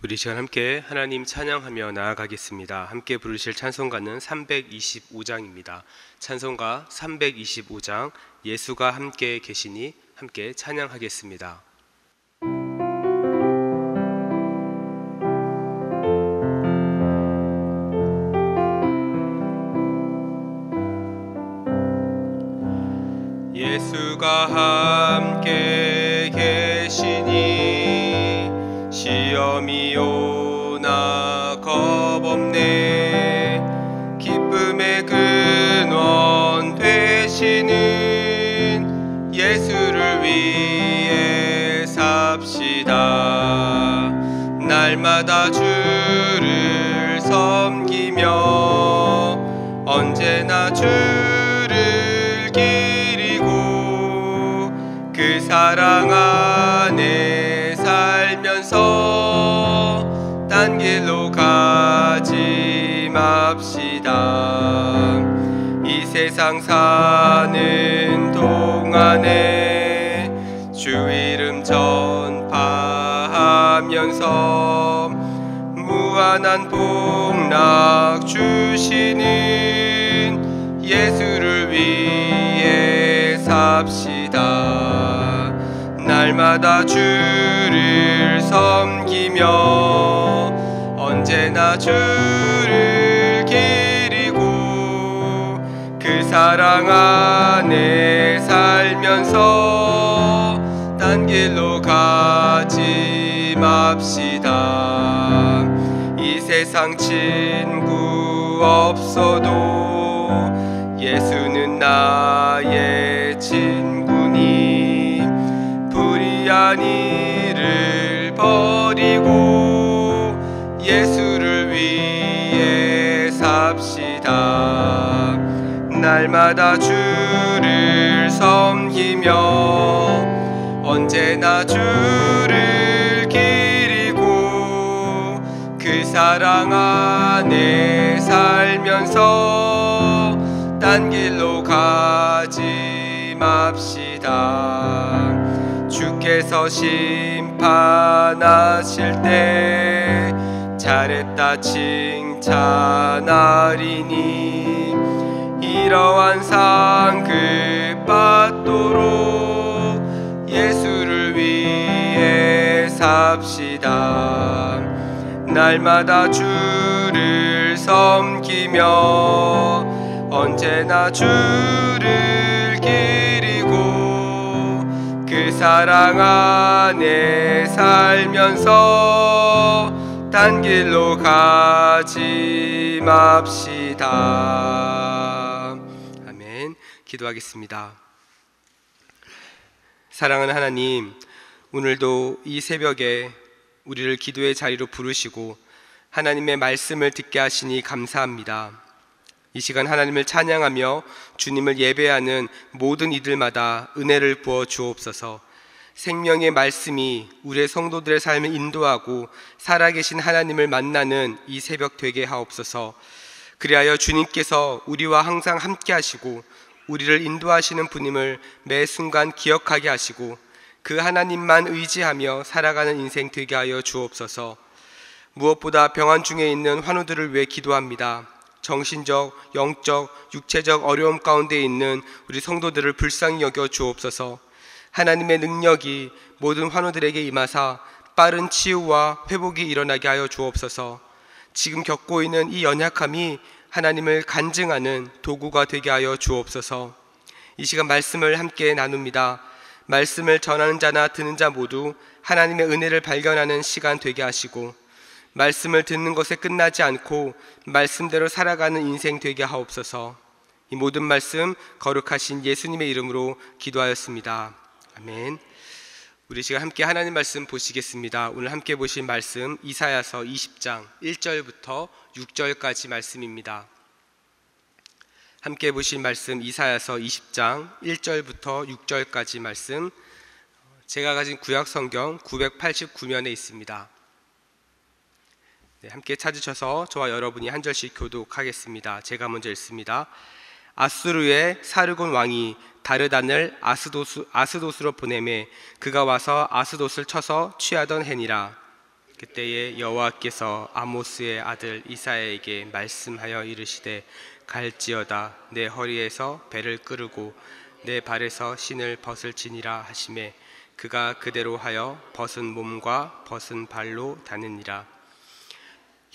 우리 시간 함께 하나님 찬양하며 나아가겠습니다. 함께 부르실 찬송가는 325장입니다. 찬송가 325장 예수가 함께 계시니 함께 찬양하겠습니다. 예수가 함께 계시니 시험이 오나 겁없네. 기쁨의 근원 되시는 예수를 위해 삽시다. 날마다 주를 섬기며 언제나 주를 기리고 그 사랑 안에 살면서 딴 길로 가지 맙시다. 이 세상 사는 동안에 주 이름 전파하면서 무한한 복락 주시는 예수를 위해 삽시다. 날마다 주를 섬기며 언제나 주를 기리고 그 사랑 안에 살면서 딴 길로 가지 맙시다. 이 세상 친구 없어도 예수는 나의 친구니 불의한 일을 버리고 예수를 위해 삽시다. 날마다 주를 섬기며 언제나 주를 기리고 그 사랑 안에 살면서 딴 길로 가지 맙시다. 주께서 심판하실 때 잘했다 칭찬하리니 이러한 상급 받도록 예수를 위해 삽시다. 날마다 주를 섬기며 언제나 주를 기리고 그 사랑 안에 살면서 딴 길로 가지 맙시다. 아멘. 기도하겠습니다. 사랑하는 하나님, 오늘도 이 새벽에 우리를 기도의 자리로 부르시고 하나님의 말씀을 듣게 하시니 감사합니다. 이 시간 하나님을 찬양하며 주님을 예배하는 모든 이들마다 은혜를 부어 주옵소서. 생명의 말씀이 우리의 성도들의 삶을 인도하고 살아계신 하나님을 만나는 이 새벽 되게 하옵소서. 그리하여 주님께서 우리와 항상 함께 하시고 우리를 인도하시는 분임을 매 순간 기억하게 하시고 그 하나님만 의지하며 살아가는 인생 되게 하여 주옵소서. 무엇보다 병환 중에 있는 환우들을 위해 기도합니다. 정신적, 영적, 육체적 어려움 가운데 있는 우리 성도들을 불쌍히 여겨 주옵소서. 하나님의 능력이 모든 환우들에게 임하사 빠른 치유와 회복이 일어나게 하여 주옵소서. 지금 겪고 있는 이 연약함이 하나님을 간증하는 도구가 되게 하여 주옵소서. 이 시간 말씀을 함께 나눕니다. 말씀을 전하는 자나 듣는 자 모두 하나님의 은혜를 발견하는 시간 되게 하시고 말씀을 듣는 것에 끝나지 않고 말씀대로 살아가는 인생 되게 하옵소서. 이 모든 말씀 거룩하신 예수님의 이름으로 기도하였습니다. 아멘. 우리 시간 함께 하나님 말씀 보시겠습니다. 오늘 함께 보실 말씀 이사야서 20장 1절부터 6절까지 말씀입니다. 함께 보실 말씀 이사야서 20장 1절부터 6절까지 말씀, 제가 가진 구약 성경 989면에 있습니다. 함께 찾으셔서 저와 여러분이 한 절씩 교독하겠습니다. 제가 먼저 읽습니다. 아수르의 사르곤 왕이 다르단을 아스도스로 보내매 그가 와서 아스돗을 쳐서 취하던 해니라. 그때에 여호와께서 아모스의 아들 이사야에게 말씀하여 이르시되 갈지어다 내 허리에서 배를 끄르고 내 발에서 신을 벗을지니라 하시매 그가 그대로 하여 벗은 몸과 벗은 발로 다니니라.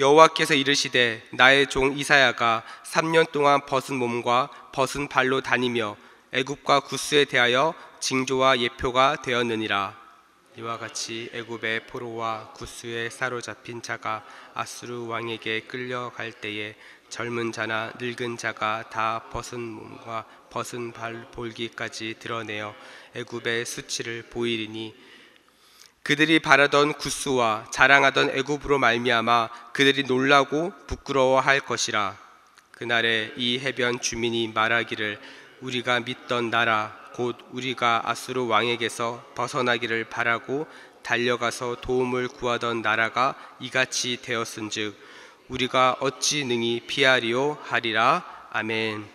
여호와께서 이르시되 나의 종 이사야가 3년 동안 벗은 몸과 벗은 발로 다니며 애굽과 구스에 대하여 징조와 예표가 되었느니라. 이와 같이 애굽의 포로와 구스에 사로잡힌 자가 아수르 왕에게 끌려갈 때에 젊은 자나 늙은 자가 다 벗은 몸과 벗은 발 볼기까지 드러내어 애굽의 수치를 보이리니 그들이 바라던 구스와 자랑하던 애굽으로 말미암아 그들이 놀라고 부끄러워할 것이라. 그날에 이 해변 주민이 말하기를 우리가 믿던 나라 곧 우리가 아수르 왕에게서 벗어나기를 바라고 달려가서 도움을 구하던 나라가 이같이 되었은즉 우리가 어찌 능히 피하리요 하리라. 아멘.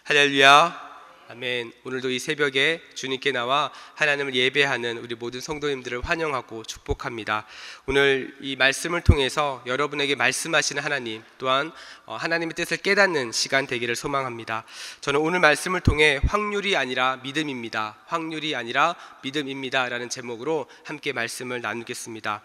할렐루야. 아멘. 오늘도 이 새벽에 주님께 나와 하나님을 예배하는 우리 모든 성도님들을 환영하고 축복합니다. 오늘 이 말씀을 통해서 여러분에게 말씀하시는 하나님, 또한 하나님의 뜻을 깨닫는 시간 되기를 소망합니다. 저는 오늘 말씀을 통해 확률이 아니라 믿음입니다. 확률이 아니라 믿음입니다 라는 제목으로 함께 말씀을 나누겠습니다.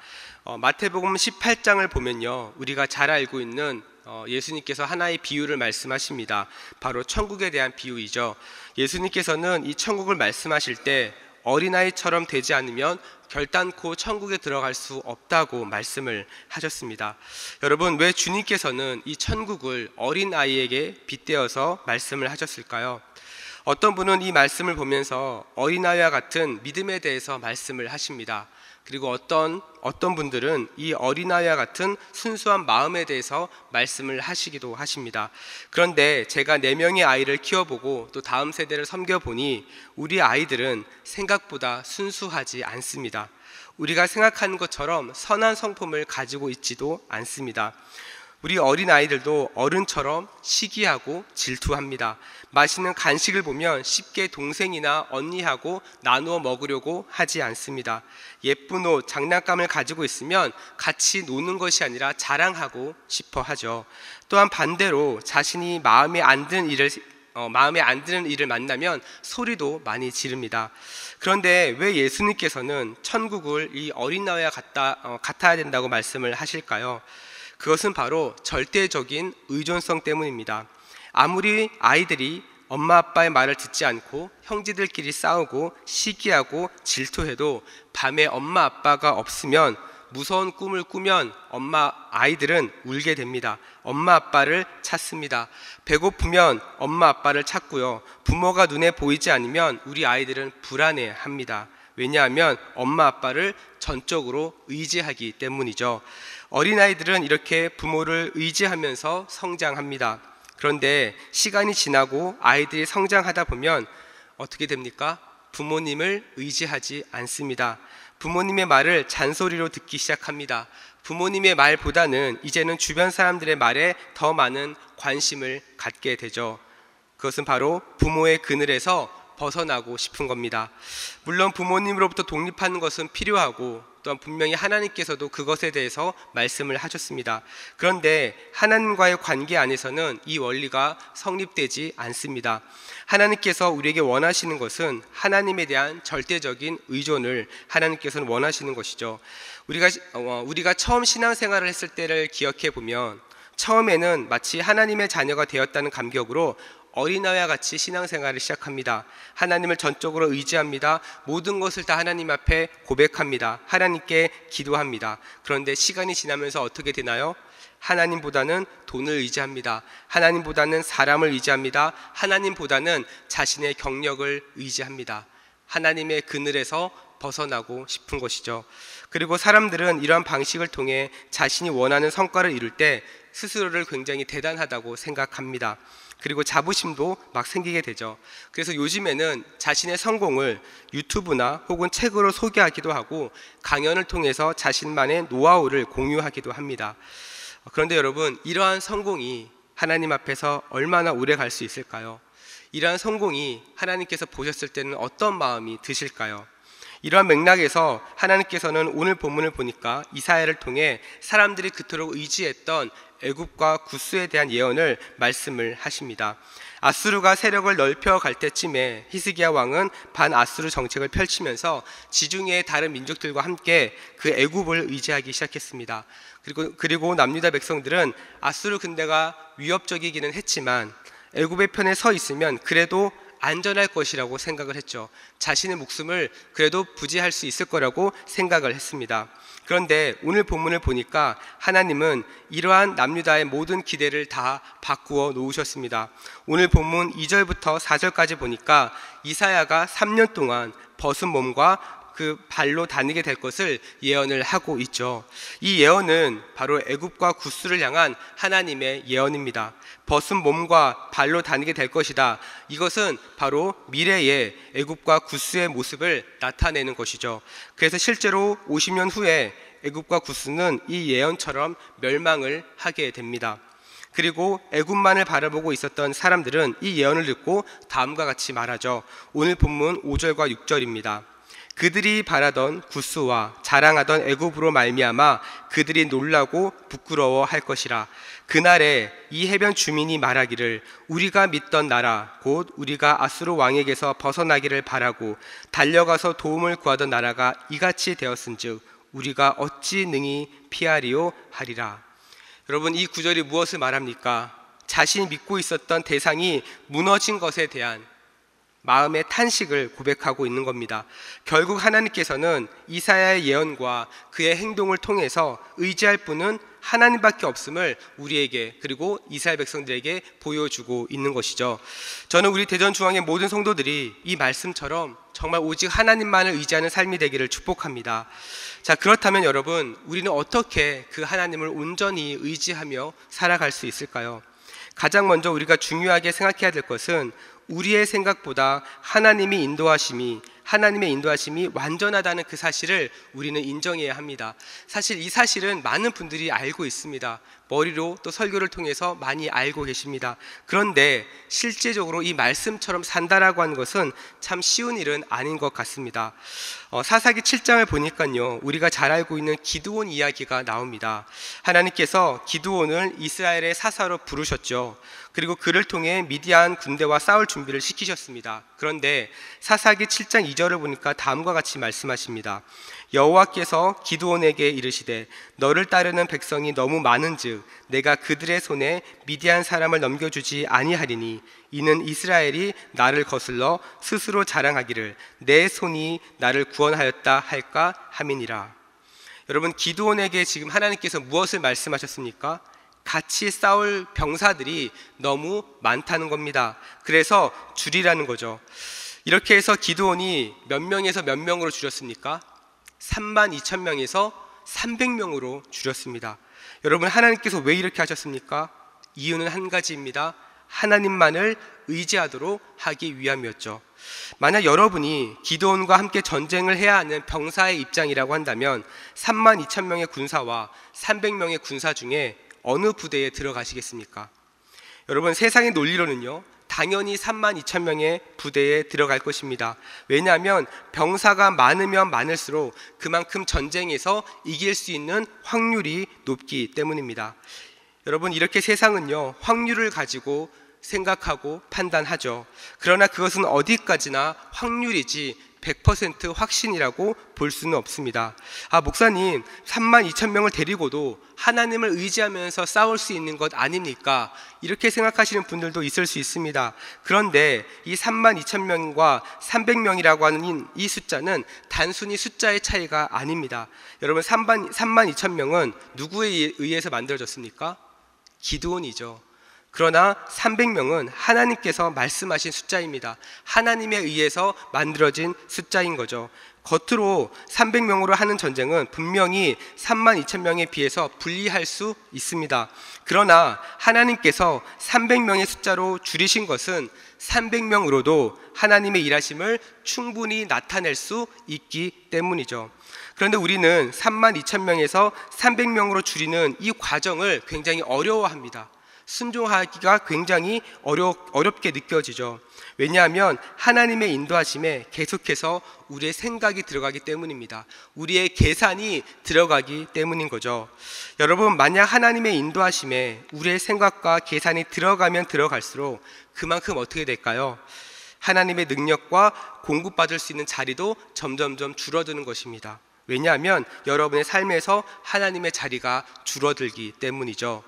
마태복음 18장을 보면요, 우리가 잘 알고 있는 예수님께서 하나의 비유를 말씀하십니다. 바로 천국에 대한 비유이죠. 예수님께서는 이 천국을 말씀하실 때 어린아이처럼 되지 않으면 결단코 천국에 들어갈 수 없다고 말씀을 하셨습니다. 여러분, 왜 주님께서는 이 천국을 어린아이에게 빗대어서 말씀을 하셨을까요? 어떤 분은 이 말씀을 보면서 어린아이와 같은 믿음에 대해서 말씀을 하십니다. 그리고 어떤 분들은 이 어린아이와 같은 순수한 마음에 대해서 말씀을 하시기도 하십니다. 그런데 제가 4명의 아이를 키워보고 또 다음 세대를 섬겨보니 우리 아이들은 생각보다 순수하지 않습니다. 우리가 생각하는 것처럼 선한 성품을 가지고 있지도 않습니다. 우리 어린아이들도 어른처럼 시기하고 질투합니다. 맛있는 간식을 보면 쉽게 동생이나 언니하고 나누어 먹으려고 하지 않습니다. 예쁜 옷, 장난감을 가지고 있으면 같이 노는 것이 아니라 자랑하고 싶어 하죠. 또한 반대로 자신이 마음에 안 드는 일을 만나면 소리도 많이 지릅니다. 그런데 왜 예수님께서는 천국을 이 어린아이와 같아야 된다고 말씀을 하실까요? 그것은 바로 절대적인 의존성 때문입니다. 아무리 아이들이 엄마 아빠의 말을 듣지 않고 형제들끼리 싸우고 시기하고 질투해도 밤에 엄마 아빠가 없으면 무서운 꿈을 꾸면 아이들은 울게 됩니다. 엄마 아빠를 찾습니다. 배고프면 엄마 아빠를 찾고요. 부모가 눈에 보이지 않으면 우리 아이들은 불안해합니다. 왜냐하면 엄마 아빠를 전적으로 의지하기 때문이죠. 어린아이들은 이렇게 부모를 의지하면서 성장합니다. 그런데 시간이 지나고 아이들이 성장하다 보면 어떻게 됩니까? 부모님을 의지하지 않습니다. 부모님의 말을 잔소리로 듣기 시작합니다. 부모님의 말보다는 이제는 주변 사람들의 말에 더 많은 관심을 갖게 되죠. 그것은 바로 부모의 그늘에서 벗어나고 싶은 겁니다. 물론 부모님으로부터 독립하는 것은 필요하고 또한 분명히 하나님께서도 그것에 대해서 말씀을 하셨습니다. 그런데 하나님과의 관계 안에서는 이 원리가 성립되지 않습니다. 하나님께서 우리에게 원하시는 것은 하나님에 대한 절대적인 의존을 하나님께서는 원하시는 것이죠. 우리가 처음 신앙생활을 했을 때를 기억해 보면 처음에는 마치 하나님의 자녀가 되었다는 감격으로 어린아이와 같이 신앙생활을 시작합니다. 하나님을 전적으로 의지합니다. 모든 것을 다 하나님 앞에 고백합니다. 하나님께 기도합니다. 그런데 시간이 지나면서 어떻게 되나요? 하나님보다는 돈을 의지합니다. 하나님보다는 사람을 의지합니다. 하나님보다는 자신의 경력을 의지합니다. 하나님의 그늘에서 벗어나고 싶은 것이죠. 그리고 사람들은 이러한 방식을 통해 자신이 원하는 성과를 이룰 때 스스로를 굉장히 대단하다고 생각합니다. 그리고 자부심도 막 생기게 되죠. 그래서 요즘에는 자신의 성공을 유튜브나 혹은 책으로 소개하기도 하고 강연을 통해서 자신만의 노하우를 공유하기도 합니다. 그런데 여러분, 이러한 성공이 하나님 앞에서 얼마나 오래 갈 수 있을까요? 이러한 성공이 하나님께서 보셨을 때는 어떤 마음이 드실까요? 이러한 맥락에서 하나님께서는 오늘 본문을 보니까 이사야를 통해 사람들이 그토록 의지했던 애굽과 구스에 대한 예언을 말씀을 하십니다. 아수르가 세력을 넓혀갈 때쯤에 히스기야 왕은 반아수르 정책을 펼치면서 지중해의 다른 민족들과 함께 그 애굽을 의지하기 시작했습니다. 그리고 남유다 백성들은 아수르 군대가 위협적이기는 했지만 애굽의 편에 서 있으면 그래도 안전할 것이라고 생각을 했죠. 자신의 목숨을 그래도 부지할 수 있을 거라고 생각을 했습니다. 그런데 오늘 본문을 보니까 하나님은 이러한 남유다의 모든 기대를 다 바꾸어 놓으셨습니다. 오늘 본문 2절부터 4절까지 보니까 이사야가 3년 동안 벗은 몸과 그 발로 다니게 될 것을 예언을 하고 있죠. 이 예언은 바로 애굽과 구스를 향한 하나님의 예언입니다. 벗은 몸과 발로 다니게 될 것이다. 이것은 바로 미래의 애굽과 구스의 모습을 나타내는 것이죠. 그래서 실제로 50년 후에 애굽과 구스는 이 예언처럼 멸망을 하게 됩니다. 그리고 애굽만을 바라보고 있었던 사람들은 이 예언을 듣고 다음과 같이 말하죠. 오늘 본문 5절과 6절입니다. 그들이 바라던 구스와 자랑하던 애굽으로 말미암아 그들이 놀라고 부끄러워할 것이라. 그날에 이 해변 주민이 말하기를 우리가 믿던 나라 곧 우리가 아수르 왕에게서 벗어나기를 바라고 달려가서 도움을 구하던 나라가 이같이 되었은즉 우리가 어찌 능히 피하리요 하리라. 여러분, 이 구절이 무엇을 말합니까? 자신이 믿고 있었던 대상이 무너진 것에 대한 마음의 탄식을 고백하고 있는 겁니다. 결국 하나님께서는 이사야의 예언과 그의 행동을 통해서 의지할 분은 하나님밖에 없음을 우리에게 그리고 이스라엘 백성들에게 보여주고 있는 것이죠. 저는 우리 대전중앙의 모든 성도들이 이 말씀처럼 정말 오직 하나님만을 의지하는 삶이 되기를 축복합니다. 자, 그렇다면 여러분, 우리는 어떻게 그 하나님을 온전히 의지하며 살아갈 수 있을까요? 가장 먼저 우리가 중요하게 생각해야 될 것은 우리의 생각보다 하나님의 인도하심이 완전하다는 그 사실을 우리는 인정해야 합니다. 사실 이 사실은 많은 분들이 알고 있습니다. 머리로 또 설교를 통해서 많이 알고 계십니다. 그런데 실제적으로 이 말씀처럼 산다라고 하는 것은 참 쉬운 일은 아닌 것 같습니다. 사사기 7장을 보니까요, 우리가 잘 알고 있는 기드온 이야기가 나옵니다. 하나님께서 기드온을 이스라엘의 사사로 부르셨죠. 그리고 그를 통해 미디안 군대와 싸울 준비를 시키셨습니다. 그런데 사사기 7장 2절을 보니까 다음과 같이 말씀하십니다. 여호와께서 기드온에게 이르시되 너를 따르는 백성이 너무 많은즉 내가 그들의 손에 미디안 사람을 넘겨주지 아니하리니 이는 이스라엘이 나를 거슬러 스스로 자랑하기를 내 손이 나를 구원하였다 할까 함이니라. 여러분, 기드온에게 지금 하나님께서 무엇을 말씀하셨습니까? 같이 싸울 병사들이 너무 많다는 겁니다. 그래서 줄이라는 거죠. 이렇게 해서 기드온이 몇 명에서 몇 명으로 줄였습니까? 32,000명에서 300명으로 줄였습니다. 여러분, 하나님께서 왜 이렇게 하셨습니까? 이유는 한 가지입니다. 하나님만을 의지하도록 하기 위함이었죠. 만약 여러분이 기드온과 함께 전쟁을 해야 하는 병사의 입장이라고 한다면 32,000명의 군사와 300명의 군사 중에 어느 부대에 들어가시겠습니까? 여러분, 세상의 논리로는요, 당연히 32,000명의 부대에 들어갈 것입니다. 왜냐하면 병사가 많으면 많을수록 그만큼 전쟁에서 이길 수 있는 확률이 높기 때문입니다. 여러분, 이렇게 세상은요, 확률을 가지고 생각하고 판단하죠. 그러나 그것은 어디까지나 확률이지 100% 확신이라고 볼 수는 없습니다. 목사님, 32,000명을 데리고도 하나님을 의지하면서 싸울 수 있는 것 아닙니까? 이렇게 생각하시는 분들도 있을 수 있습니다. 그런데 이 32,000명과 300명이라고 하는 이 숫자는 단순히 숫자의 차이가 아닙니다. 여러분, 32,000명은 누구에 의해서 만들어졌습니까? 기드온이죠. 그러나 300명은 하나님께서 말씀하신 숫자입니다. 하나님에 의해서 만들어진 숫자인 거죠. 겉으로 300명으로 하는 전쟁은 분명히 32,000명에 비해서 불리할 수 있습니다. 그러나 하나님께서 300명의 숫자로 줄이신 것은 300명으로도 하나님의 일하심을 충분히 나타낼 수 있기 때문이죠. 그런데 우리는 32,000명에서 300명으로 줄이는 이 과정을 굉장히 어려워합니다. 순종하기가 굉장히 어렵게 느껴지죠. 왜냐하면 하나님의 인도하심에 계속해서 우리의 생각이 들어가기 때문입니다. 우리의 계산이 들어가기 때문인 거죠. 여러분, 만약 하나님의 인도하심에 우리의 생각과 계산이 들어가면 들어갈수록 그만큼 어떻게 될까요? 하나님의 능력과 공급받을 수 있는 자리도 점점점 줄어드는 것입니다. 왜냐하면 여러분의 삶에서 하나님의 자리가 줄어들기 때문이죠.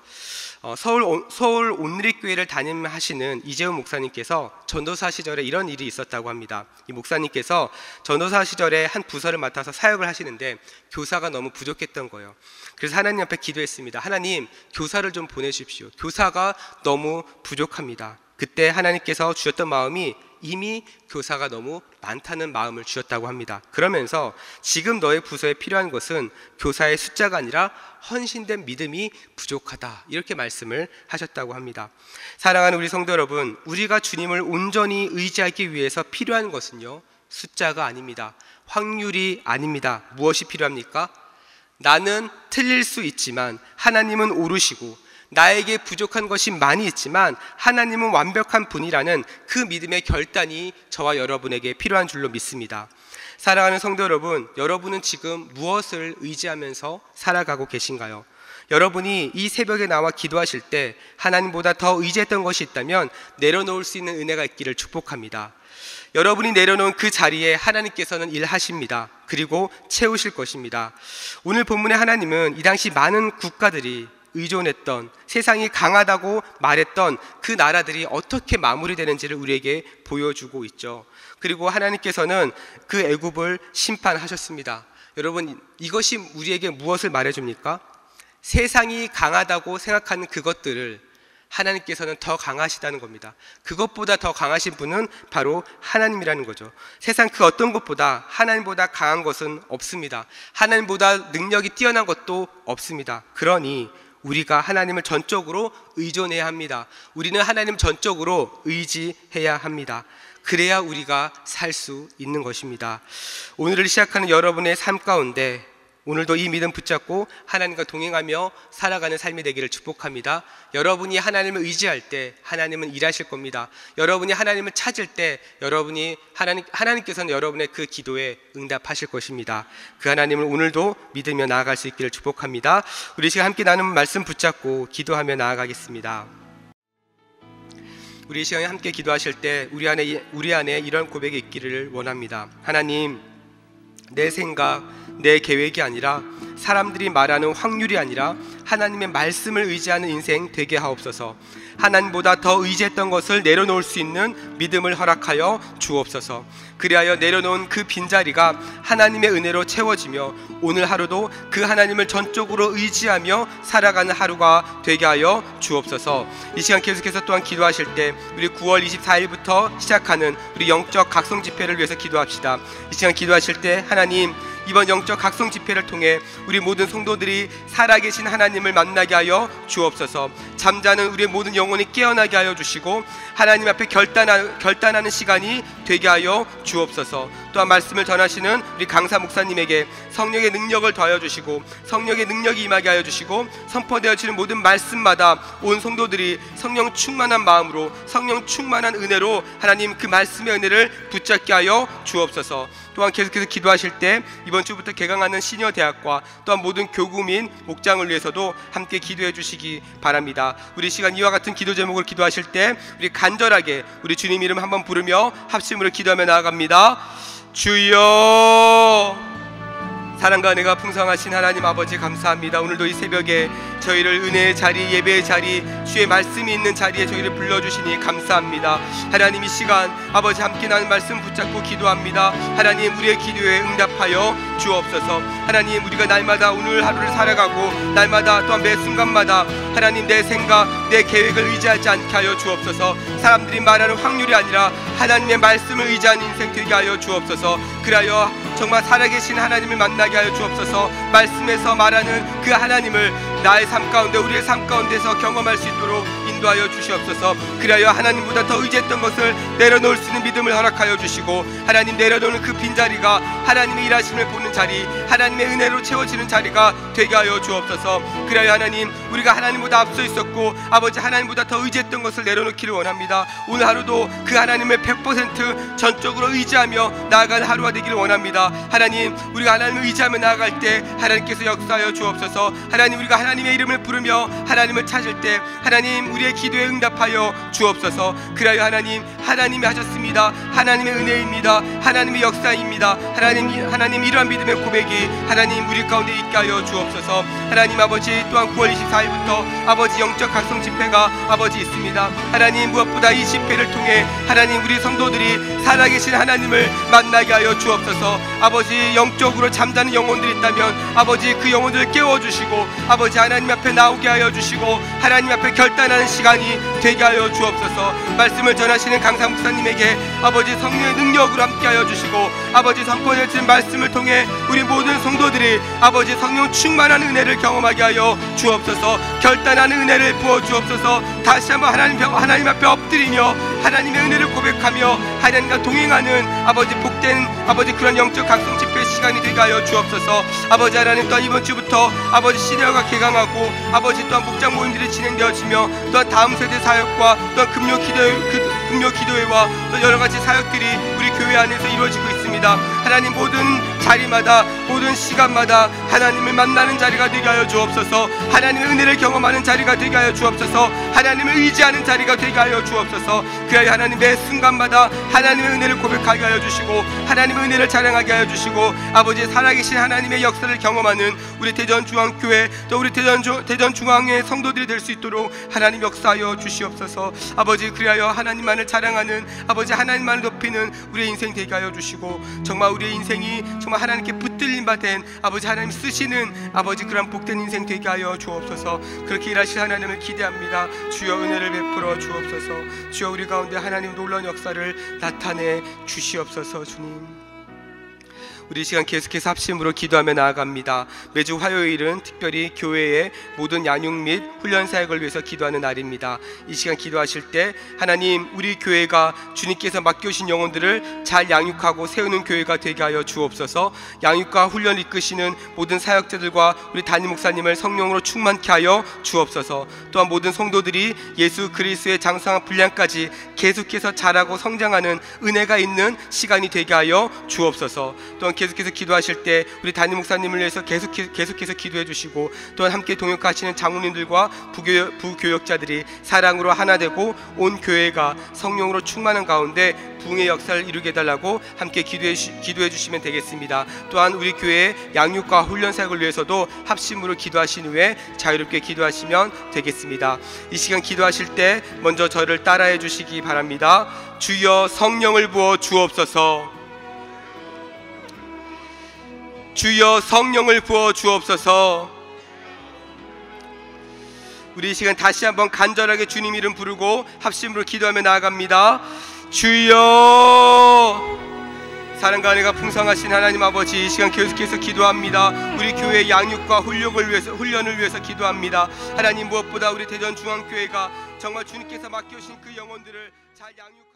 서울 온누리교회를 담임하시는 이재훈 목사님께서 전도사 시절에 이런 일이 있었다고 합니다. 이 목사님께서 전도사 시절에 한 부서를 맡아서 사역을 하시는데 교사가 너무 부족했던 거예요. 그래서 하나님 앞에 기도했습니다. 하나님, 교사를 좀 보내주십시오. 교사가 너무 부족합니다. 그때 하나님께서 주셨던 마음이 이미 교사가 너무 많다는 마음을 주셨다고 합니다. 그러면서 지금 너의 부서에 필요한 것은 교사의 숫자가 아니라 헌신된 믿음이 부족하다, 이렇게 말씀을 하셨다고 합니다. 사랑하는 우리 성도 여러분, 우리가 주님을 온전히 의지하기 위해서 필요한 것은요, 숫자가 아닙니다. 확률이 아닙니다. 무엇이 필요합니까? 나는 틀릴 수 있지만 하나님은 오르시고, 나에게 부족한 것이 많이 있지만 하나님은 완벽한 분이라는 그 믿음의 결단이 저와 여러분에게 필요한 줄로 믿습니다. 사랑하는 성도 여러분, 여러분은 지금 무엇을 의지하면서 살아가고 계신가요? 여러분이 이 새벽에 나와 기도하실 때 하나님보다 더 의지했던 것이 있다면 내려놓을 수 있는 은혜가 있기를 축복합니다. 여러분이 내려놓은 그 자리에 하나님께서는 일하십니다. 그리고 채우실 것입니다. 오늘 본문의 하나님은 이 당시 많은 국가들이 의존했던, 세상이 강하다고 말했던 그 나라들이 어떻게 마무리되는지를 우리에게 보여주고 있죠. 그리고 하나님께서는 그 애굽을 심판하셨습니다. 여러분, 이것이 우리에게 무엇을 말해줍니까? 세상이 강하다고 생각하는 그것들을 하나님께서는 더 강하시다는 겁니다. 그것보다 더 강하신 분은 바로 하나님이라는 거죠. 세상 그 어떤 것보다 하나님보다 강한 것은 없습니다. 하나님보다 능력이 뛰어난 것도 없습니다. 그러니 우리가 하나님을 전적으로 의존해야 합니다. 우리는 하나님 전적으로 의지해야 합니다. 그래야 우리가 살 수 있는 것입니다. 오늘을 시작하는 여러분의 삶 가운데 오늘도 이 믿음 붙잡고 하나님과 동행하며 살아가는 삶이 되기를 축복합니다. 여러분이 하나님을 의지할 때 하나님은 일하실 겁니다. 여러분이 하나님을 찾을 때 하나님께서는 여러분의 그 기도에 응답하실 것입니다. 그 하나님을 오늘도 믿으며 나아갈 수 있기를 축복합니다. 우리 시간 함께 나누는 말씀 붙잡고 기도하며 나아가겠습니다. 우리 시간에 함께 기도하실 때 우리 안에 이런 고백이 있기를 원합니다. 하나님, 내 생각, 내 계획이 아니라 사람들이 말하는 확률이 아니라 하나님의 말씀을 의지하는 인생 되게 하옵소서. 하나님보다 더 의지했던 것을 내려놓을 수 있는 믿음을 허락하여 주옵소서. 그리하여 내려놓은 그 빈자리가 하나님의 은혜로 채워지며 오늘 하루도 그 하나님을 전적으로 의지하며 살아가는 하루가 되게 하여 주옵소서. 이 시간 계속해서 또한 기도하실 때 우리 9월 24일부터 시작하는 우리 영적 각성 집회를 위해서 기도합시다. 이 시간 기도하실 때 하나님, 이번 영적 각성 집회를 통해 우리 모든 성도들이 살아계신 하나님을 만나게 하여 주옵소서. 잠자는 우리의 모든 영혼이 깨어나게 하여 주시고 하나님 앞에 결단하는 시간이 되게 하여 주옵소서. 또한 말씀을 전하시는 우리 강사 목사님에게 성령의 능력을 더하여 주시고 성령의 능력이 임하게 하여 주시고 선포되어지는 모든 말씀마다 온 성도들이 성령 충만한 마음으로 성령 충만한 은혜로 하나님 그 말씀의 은혜를 붙잡게 하여 주옵소서. 또한 계속해서 기도하실 때 이번 주부터 개강하는 시니어 대학과 또한 모든 교구민 목장을 위해서도 함께 기도해 주시기 바랍니다. 우리 시간 이와 같은 기도 제목을 기도하실 때 우리 간절하게 우리 주님 이름 한번 부르며 합심으로 기도하며 나아갑니다. 주여, 사랑과 은혜가 풍성하신 하나님 아버지 감사합니다. 오늘도 이 새벽에 저희를 은혜의 자리, 예배의 자리, 주의 말씀이 있는 자리에 저희를 불러주시니 감사합니다. 하나님, 이 시간 아버지 함께 나눈 말씀 붙잡고 기도합니다. 하나님, 우리의 기도에 응답하여 주옵소서. 하나님, 우리가 날마다 오늘 하루를 살아가고 날마다 또한 매 순간마다 하나님 내 생각, 내 계획을 의지하지 않게 하여 주옵소서. 사람들이 말하는 확률이 아니라 하나님의 말씀을 의지하는 인생 되게 하여 주옵소서. 그리하여 정말 살아계신 하나님을 만나게 하여 주옵소서. 말씀에서 말하는 그 하나님을 나의 삶 가운데, 우리의 삶 가운데서 경험할 수 있도록 인도하여 주시옵소서. 그리하여 하나님보다 더 의지했던 것을 내려놓을 수 있는 믿음을 허락하여 주시고, 하나님 내려놓는 그 빈자리가 하나님의 일하심을 보는 자리, 하나님의 은혜로 채워지는 자리가 되게 하여 주옵소서. 그리하여 하나님, 우리가 하나님보다 앞서 있었고 아버지 하나님보다 더 의지했던 것을 내려놓기를 원합니다. 오늘 하루도 그 하나님을 100% 전적으로 의지하며 나아가는 하루가 되기를 원합니다. 하나님, 우리가 하나님을 의지하며 나아갈 때 하나님께서 역사하여 주옵소서. 하나님, 우리가 하나님의 이름을 부르며 하나님을 찾을 때 하나님 우리의 기도에 응답하여 주옵소서. 그리하여 하나님, 하나님이 하셨습니다. 하나님의 은혜입니다. 하나님의 역사입니다. 하나님 이러한 믿음의 고백이 하나님 우리 가운데 있게 하여 주옵소서. 하나님 아버지, 또한 9월 24일부터 아버지 영적 각성 집회가 아버지 있습니다. 하나님, 무엇보다 이 집회를 통해 하나님 우리 성도들이 살아계신 하나님을 만나게 하여 주옵소서. 아버지, 영적으로 잠자는 영혼들이 있다면 아버지 그 영혼들을 깨워주시고 아버지 하나님 앞에 나오게 하여 주시고 하나님 앞에 결단하는 시간이 되게 하여 주옵소서. 말씀을 전하시는 강상 목사님에게 아버지 성령의 능력으로 함께 하여 주시고 아버지 선포되어진 말씀을 통해 우리 모든 성도들이 아버지 성령 충만한 은혜를 경험하게 하여 주옵소서. 결단하는 은혜를 부어 주옵소서. 다시 한번 하나님 앞에 엎드리며 하나님의 은혜를 고백하며 하나님과 동행하는 아버지 복된 아버지 그런 영적 각성 집회 시간이 되게 하여 주옵소서. 아버지 하나님, 또한 이번 주부터 아버지 시대화가 개강하고 아버지 또한 목장 모임들이 진행되어지며 또한 다음 세대 사역과 또한 금요 기도회와 또 여러 가지 사역들이 우리 교회 안에서 이루어지고 있습니다. 하나님, 모든 자리마다 모든 시간마다 하나님을 만나는 자리가 되게 하여 주옵소서. 하나님의 은혜를 경험하는 자리가 되게 하여 주옵소서. 하나님을 의지하는 자리가 되게 하여 주옵소서. 그래야 하나님 매 순간마다 하나님의 은혜를 고백하게 하여 주시고 하나님의 은혜를 자랑하게 하여 주시고 아버지 살아계신 하나님의 역사를 경험하는 우리 대전중앙교회 또 우리 대전중앙의 성도들이 될 수 있도록 하나님 역사하여 주시옵소서. 아버지, 그리하여 하나님만을 자랑하는 아버지 하나님만을 높이는 우리의 인생 되게 하여 주시고 정말 우리의 인생이 정말 하나님께 붙들림 받은 아버지 하나님 쓰시는 아버지 그런 복된 인생 되게 하여 주옵소서. 그렇게 일하실 하나님을 기대합니다. 주여 은혜를 베풀어 주옵소서. 주여 우리 가운데 하나님 놀라운 역사를 나타내 주시옵소서. 주님, 우리 시간 계속해서 합심으로 기도하며 나아갑니다. 매주 화요일은 특별히 교회의 모든 양육 및 훈련 사역을 위해서 기도하는 날입니다. 이 시간 기도하실 때 하나님, 우리 교회가 주님께서 맡겨주신 영혼들을 잘 양육하고 세우는 교회가 되게 하여 주옵소서. 양육과 훈련을 이끄시는 모든 사역자들과 우리 담임 목사님을 성령으로 충만케 하여 주옵소서. 또한 모든 성도들이 예수 그리스도의 장성한 분량까지 계속해서 자라고 성장하는 은혜가 있는 시간이 되게 하여 주옵소서. 또한 계속해서 기도하실 때 우리 담임 목사님을 위해서 계속해서 기도해 주시고 또한 함께 동역하시는 장로님들과 부교역자들이 사랑으로 하나 되고 온 교회가 성령으로 충만한 가운데 부흥의 역사를 이루게 해달라고 함께 기도해 주시면 되겠습니다. 또한 우리 교회의 양육과 훈련 사역을 위해서도 합심으로 기도하신 후에 자유롭게 기도하시면 되겠습니다. 이 시간 기도하실 때 먼저 저를 따라해 주시기 바랍니다. 주여 성령을 부어 주옵소서. 주여 성령을 부어 주옵소서. 우리 이 시간 다시 한번 간절하게 주님 이름 부르고 합심으로 기도하며 나아갑니다. 주여. 사랑과 은혜가 풍성하신 하나님 아버지, 이 시간 계속해서 기도합니다. 우리 교회의 양육과 훈련을 위해서 기도합니다. 하나님, 무엇보다 우리 대전중앙교회가 정말 주님께서 맡겨주신 그 영혼들을 잘 양육하고